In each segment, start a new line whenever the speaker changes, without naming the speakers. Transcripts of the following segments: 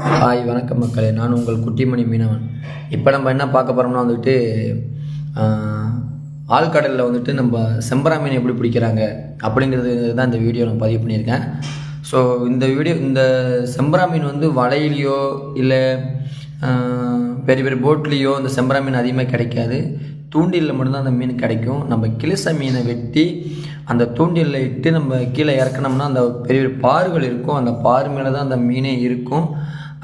Hi வணக்கம் மக்களே, நான் உங்கள் குட்டிமணி மீனவன். இப்போ நம்ம என்ன பார்க்க போகிறோம்னா வந்துட்டு ஆழ்கடலில் வந்துட்டு நம்ம செம்பரா மீன் எப்படி பிடிக்கிறாங்க அப்படிங்கிறது தான் இந்த வீடியோ நான் பதிவு பண்ணியிருக்கேன். ஸோ இந்த செம்பரா மீன் வந்து வலையிலையோ இல்லை பெரிய பெரிய போட்லேயோ இந்த செம்பரா மீன் அதிகமாக கிடைக்காது. தூண்டிலில் மட்டும்தான் அந்த மீன் கிடைக்கும். நம்ம கிளிச மீனை வெட்டி அந்த தூண்டிலில் இட்டு நம்ம கீழே இறக்கணும்னா அந்த பெரிய பெரிய பாறுகள் இருக்கும். அந்த பாறு மேலே தான் அந்த மீனே இருக்கும்.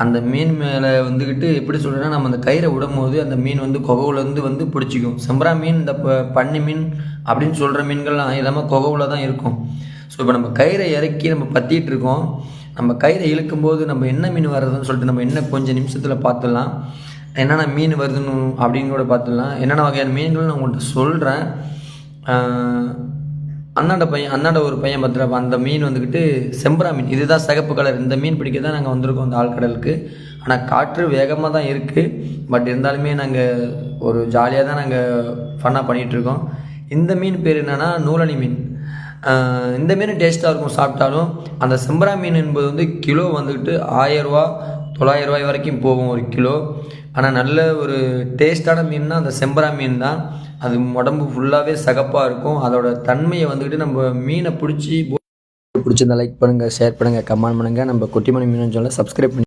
அந்த மீன் மேலே வந்துக்கிட்டு எப்படி சொல்கிறேன்னா, நம்ம அந்த கயிறை விடும்போது அந்த மீன் வந்து கொகவுலேருந்து வந்து பிடிச்சிக்கும். செம்பரா மீன், இந்த பன்னி மீன் அப்படின்னு சொல்கிற மீன்கள்லாம் எல்லாமே கொகவில் தான் இருக்கும். ஸோ இப்போ நம்ம கயிறை இறக்கி நம்ம பற்றிட்டு இருக்கோம். நம்ம கயிறை இழுக்கும்போது நம்ம என்ன மீன் வர்றதுன்னு சொல்லிட்டு நம்ம என்ன கொஞ்சம் நிமிஷத்தில் பார்த்துடலாம். என்னென்ன மீன் வருதுன்னு அப்படின்னு கூட பார்த்துடலாம். என்னென்ன வகையான மீன்கள் நான் உங்கள்கிட்ட சொல்கிறேன். அண்ணாண்ட ஒரு பையன் பார்த்துட்டு அந்த மீன் வந்துக்கிட்டு செம்பரா மீன், இதுதான் சிகப்பு கலர். இந்த மீன் பிடிக்க தான் நாங்கள் வந்திருக்கோம் அந்த ஆழ்கடலுக்கு. ஆனால் காற்று வேகமாக தான் இருக்குது. பட் இருந்தாலுமே நாங்கள் ஒரு ஜாலியாக தான் நாங்கள் ஃபன்னாக பண்ணிகிட்ருக்கோம். இந்த மீன் பேர் என்னென்னா நூலணி மீன். இந்த மீன் டேஸ்ட்டாக இருக்கும் சாப்பிட்டாலும். அந்த செம்பரா மீன் என்பது வந்து கிலோ வந்துக்கிட்டு 1000 ரூபா 900 ரூபாய் வரைக்கும் போகும் ஒரு கிலோ. ஆனால் நல்ல ஒரு டேஸ்ட்டான மீன்னா அந்த செம்பரா மீன் தான். அது உடம்பு ஃபுல்லாகவே சகப்பாக இருக்கும். அதோட தன்மையை வந்துக்கிட்டு நம்ம மீனை பிடிச்சிருந்தா லைக் பண்ணுங்கள், ஷேர் பண்ணுங்கள், கமெண்ட் பண்ணுங்கள். நம்ம குட்டிமணி மீன் சொல்ல சப்ஸ்கிரைப் பண்ணி